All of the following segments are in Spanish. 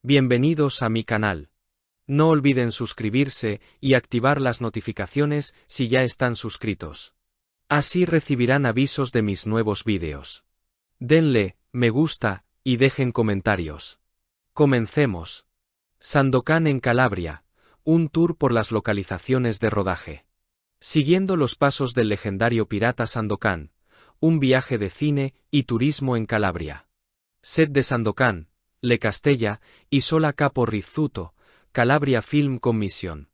Bienvenidos a mi canal. No olviden suscribirse y activar las notificaciones si ya están suscritos. Así recibirán avisos de mis nuevos vídeos. Denle me gusta y dejen comentarios. Comencemos. Sandokan en Calabria, un tour por las localizaciones de rodaje. Siguiendo los pasos del legendario pirata Sandokan, un viaje de cine y turismo en Calabria. Set de Sandokan, Le Castella, Isola Capo Rizzuto, Calabria Film Commission.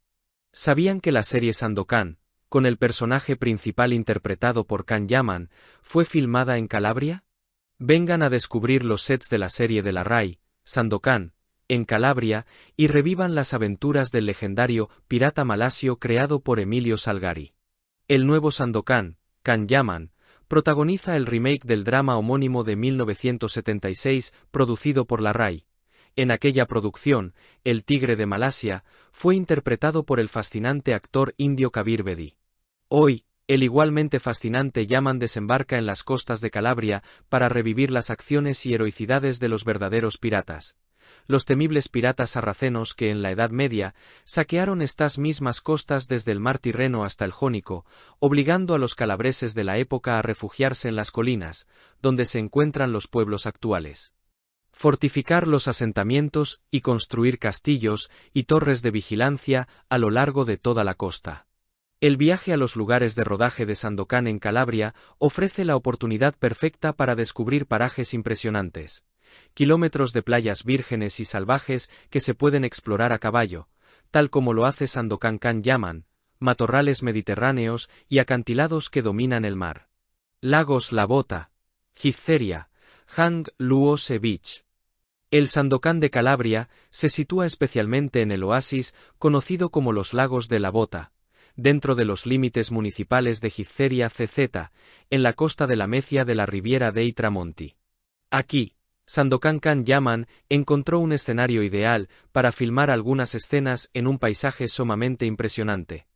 ¿Sabían que la serie Sandokan, con el personaje principal interpretado por Can Yaman, fue filmada en Calabria? Vengan a descubrir los sets de la serie de la RAI, Sandokan, en Calabria, y revivan las aventuras del legendario pirata malasio creado por Emilio Salgari. El nuevo Sandokan, Can Yaman, protagoniza el remake del drama homónimo de 1976 producido por la RAI. En aquella producción, el tigre de Malasia fue interpretado por el fascinante actor indio Kabir Bedi. Hoy, el igualmente fascinante Yaman desembarca en las costas de Calabria para revivir las acciones y heroicidades de los verdaderos piratas. Los temibles piratas sarracenos que en la Edad Media saquearon estas mismas costas desde el mar Tirreno hasta el Jónico, obligando a los calabreses de la época a refugiarse en las colinas, donde se encuentran los pueblos actuales. Fortificar los asentamientos y construir castillos y torres de vigilancia a lo largo de toda la costa. El viaje a los lugares de rodaje de Sandokan en Calabria ofrece la oportunidad perfecta para descubrir parajes impresionantes. Kilómetros de playas vírgenes y salvajes que se pueden explorar a caballo, tal como lo hace Sandokan Can Yaman, matorrales mediterráneos y acantilados que dominan el mar. Lagos La Bota, Gizzeria, Hang Luose Beach. El Sandokan de Calabria se sitúa especialmente en el oasis conocido como los Lagos de La Bota, dentro de los límites municipales de Gizzeria CZ, en la costa de la Mecia de la Riviera dei Tramonti. Aquí, Sandokan Can Yaman encontró un escenario ideal para filmar algunas escenas en un paisaje sumamente impresionante.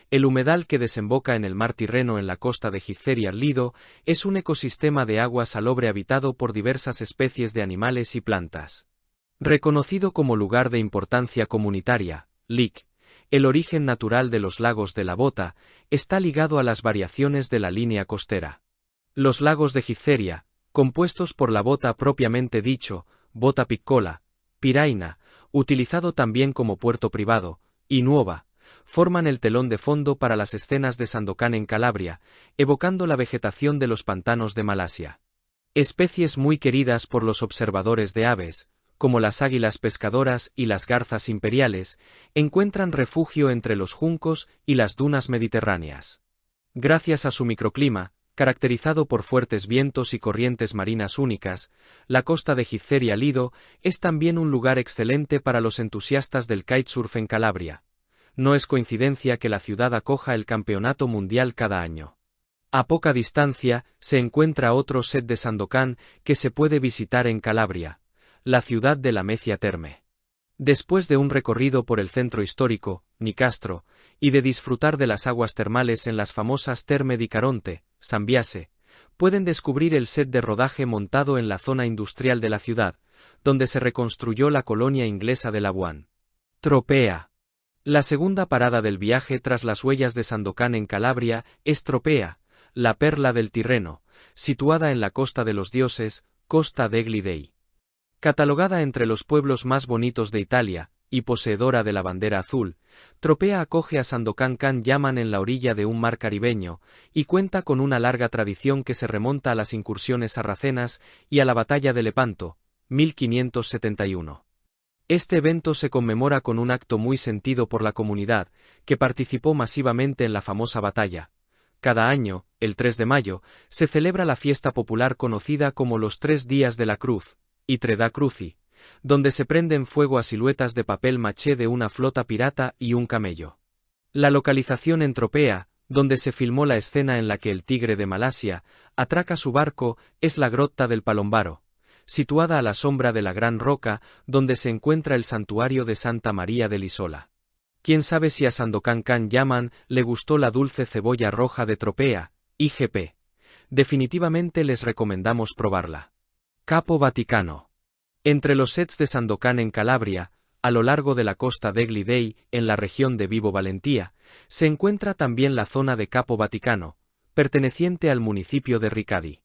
El humedal que desemboca en el mar Tirreno en la costa de Gizzeria Lido es un ecosistema de agua salobre habitado por diversas especies de animales y plantas. Reconocido como lugar de importancia comunitaria, LIC, el origen natural de los lagos de La Bota está ligado a las variaciones de la línea costera. Los lagos de Gizzeria, compuestos por la bota propiamente dicho, bota piccola, Piraina, utilizado también como puerto privado, y Nuova, forman el telón de fondo para las escenas de Sandokan en Calabria, evocando la vegetación de los pantanos de Malasia. Especies muy queridas por los observadores de aves, como las águilas pescadoras y las garzas imperiales, encuentran refugio entre los juncos y las dunas mediterráneas. Gracias a su microclima, caracterizado por fuertes vientos y corrientes marinas únicas, la costa de Gizzeria Lido es también un lugar excelente para los entusiastas del kitesurf en Calabria. No es coincidencia que la ciudad acoja el campeonato mundial cada año. A poca distancia se encuentra otro set de Sandokan que se puede visitar en Calabria, la ciudad de la Mecia Terme. Después de un recorrido por el centro histórico, Nicastro, y de disfrutar de las aguas termales en las famosas Terme di Caronte, Sambiase, pueden descubrir el set de rodaje montado en la zona industrial de la ciudad, donde se reconstruyó la colonia inglesa de Labuan. Tropea. La segunda parada del viaje tras las huellas de Sandokan en Calabria es Tropea, la perla del Tirreno, situada en la Costa de los Dioses, Costa degli Dei. Catalogada entre los pueblos más bonitos de Italia, y poseedora de la bandera azul, Tropea acoge a Sandokan Can Yaman en la orilla de un mar caribeño, y cuenta con una larga tradición que se remonta a las incursiones sarracenas y a la batalla de Lepanto, 1571. Este evento se conmemora con un acto muy sentido por la comunidad, que participó masivamente en la famosa batalla. Cada año, el 3 de mayo, se celebra la fiesta popular conocida como los 3 días de la cruz, y Treda Cruci, donde se prenden fuego a siluetas de papel maché de una flota pirata y un camello. La localización en Tropea, donde se filmó la escena en la que el tigre de Malasia atraca su barco, es la Grotta del Palombaro, situada a la sombra de la gran roca donde se encuentra el santuario de Santa María dell'Isola. Quién sabe si a Sandokan Can Yaman le gustó la dulce cebolla roja de Tropea, IGP. Definitivamente les recomendamos probarla. Capo Vaticano. Entre los sets de Sandokan en Calabria, a lo largo de la costa d'Egli Dei, en la región de Vibo Valentia, se encuentra también la zona de Capo Vaticano, perteneciente al municipio de Ricadi.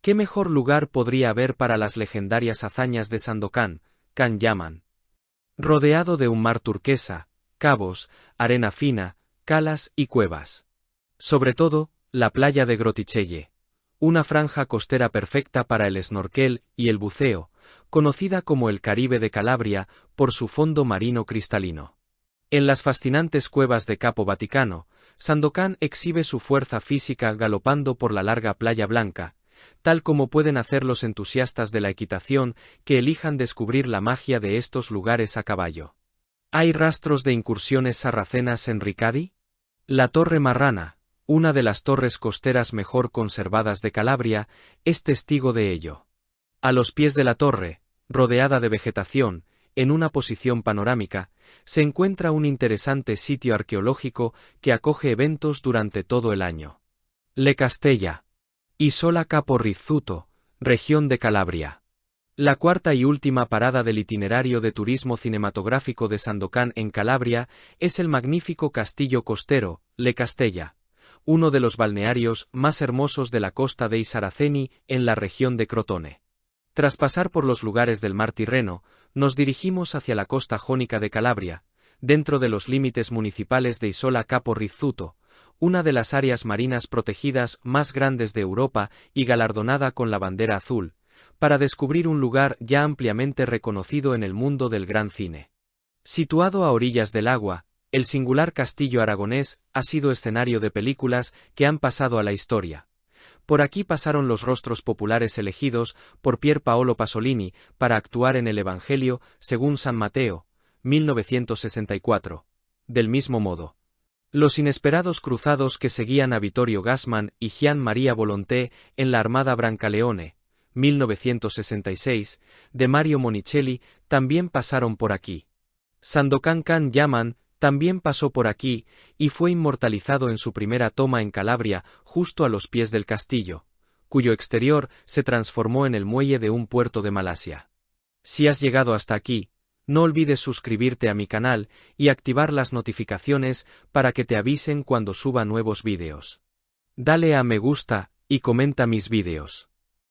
¿Qué mejor lugar podría haber para las legendarias hazañas de Sandokan, Can Yaman? Rodeado de un mar turquesa, cabos, arena fina, calas y cuevas. Sobre todo, la playa de Groticelle, una franja costera perfecta para el snorkel y el buceo, conocida como el Caribe de Calabria por su fondo marino cristalino. En las fascinantes cuevas de Capo Vaticano, Sandokan exhibe su fuerza física galopando por la larga playa blanca, tal como pueden hacer los entusiastas de la equitación que elijan descubrir la magia de estos lugares a caballo. ¿Hay rastros de incursiones sarracenas en Ricadi? La Torre Marrana, una de las torres costeras mejor conservadas de Calabria, es testigo de ello. A los pies de la torre, rodeada de vegetación, en una posición panorámica, se encuentra un interesante sitio arqueológico que acoge eventos durante todo el año. Le Castella. Isola Capo Rizzuto, región de Calabria. La cuarta y última parada del itinerario de turismo cinematográfico de Sandokan en Calabria es el magnífico castillo costero, Le Castella, uno de los balnearios más hermosos de la costa dei Saraceni en la región de Crotone. Tras pasar por los lugares del mar Tirreno, nos dirigimos hacia la costa jónica de Calabria, dentro de los límites municipales de Isola Capo Rizzuto, una de las áreas marinas protegidas más grandes de Europa y galardonada con la bandera azul, para descubrir un lugar ya ampliamente reconocido en el mundo del gran cine. Situado a orillas del agua, el singular castillo aragonés ha sido escenario de películas que han pasado a la historia. Por aquí pasaron los rostros populares elegidos por Pier Paolo Pasolini para actuar en el Evangelio según San Mateo, 1964. Del mismo modo, los inesperados cruzados que seguían a Vittorio Gassman y Gian Maria Volonté en la Armada Brancaleone, 1966, de Mario Monicelli, también pasaron por aquí. Sandokan Can Yaman también pasó por aquí y fue inmortalizado en su primera toma en Calabria, justo a los pies del castillo, cuyo exterior se transformó en el muelle de un puerto de Malasia. Si has llegado hasta aquí, no olvides suscribirte a mi canal y activar las notificaciones para que te avisen cuando suba nuevos vídeos. Dale a me gusta y comenta mis vídeos.